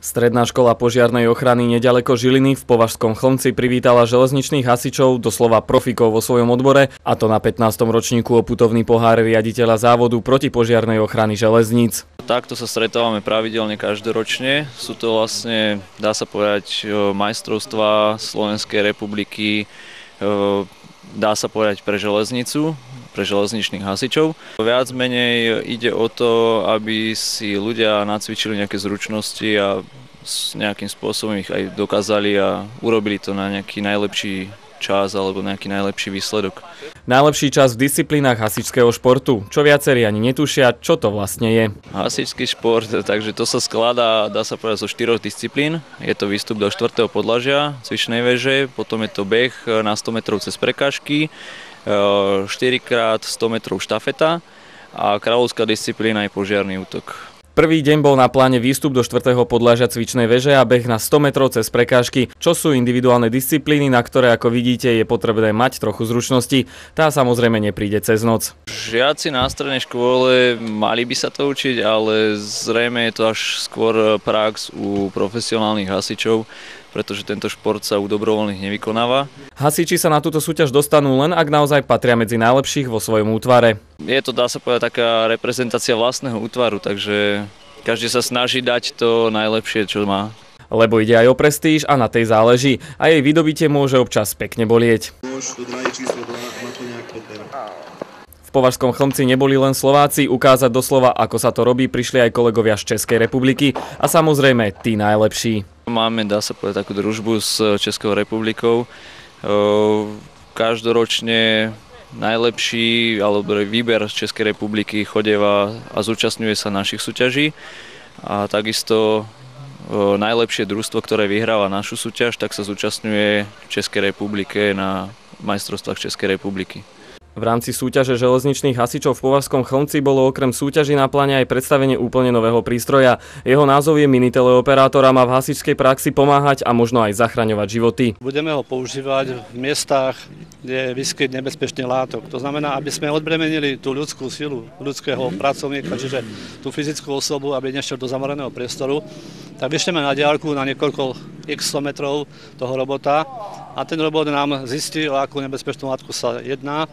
Stredná škola požiarnej ochrany neďaleko Žiliny v Považskom Chlmci privítala železničných hasičov, doslova profikov vo svojom odbore, a to na 15. ročníku o putovný pohár riaditeľa závodu protipožiarnej ochrany železníc. Takto sa stretávame pravidelne každoročne. Sú to vlastne, dá sa povedať, majstrovstvá Slovenskej republiky, dá sa povedať pre železnicu, pre železničných hasičov. Viac menej ide o to, aby si ľudia nacvičili nejaké zručnosti a nejakým spôsobom ich aj dokázali a urobili to na nejaký najlepší čas alebo nejaký najlepší výsledok. Najlepší čas v disciplínach hasičského športu, čo viacerí ani netušia, čo to vlastne je. Hasičský šport, takže to sa skladá, dá sa povedať, zo 4 disciplín. Je to výstup do 4. podlažia, cvičnej veže, potom je to beh na 100 metrov cez prekážky, 4x 100 metrov štafeta a kráľovská disciplína je požiarny útok. Prvý deň bol na pláne výstup do 4. podlažia cvičnej veže a beh na 100 metrov cez prekážky, čo sú individuálne disciplíny, na ktoré, ako vidíte, je potrebné mať trochu zručnosti. Tá samozrejme nepríde cez noc. Žiaci na strednej škole mali by sa to učiť, ale zrejme je to až skôr prax u profesionálnych hasičov, pretože tento šport sa u dobrovoľných nevykonáva. Hasiči sa na túto súťaž dostanú len ak naozaj patria medzi najlepších vo svojom útvare. Je to, dá sa povedať, taká reprezentácia vlastného útvaru, takže každý sa snaží dať to najlepšie, čo má. Lebo ide aj o prestíž a na tej záleží a jej vydobitie môže občas pekne bolieť. V Považskom Chlmci neboli len Slováci, ukázať doslova, ako sa to robí, prišli aj kolegovia z Českej republiky a samozrejme tí najlepší. Máme, dá sa povedať, takú družbu s Českou republikou. Každoročne najlepší alebo výber z Českej republiky chodeva a zúčastňuje sa našich súťaží. A takisto najlepšie družstvo, ktoré vyhráva našu súťaž, tak sa zúčastňuje v Českej republike na majstrovstvách Českej republiky. V rámci súťaže železničných hasičov v Považskom Chlmci bolo okrem súťaží na pláne aj predstavenie úplne nového prístroja. Jeho názov je mini teleoperátor a má v hasičskej praxi pomáhať a možno aj zachraňovať životy. Budeme ho používať v miestach, kde je výskyt nebezpečných látok. To znamená, aby sme odbremenili tú ľudskú silu ľudského pracovníka, čiže tú fyzickú osobu, aby nešiel do zamoreného priestoru, tak vyšleme na diaľku na niekoľko x metrov toho robota a ten robot nám zistí, o akú nebezpečnú látku sa jedná.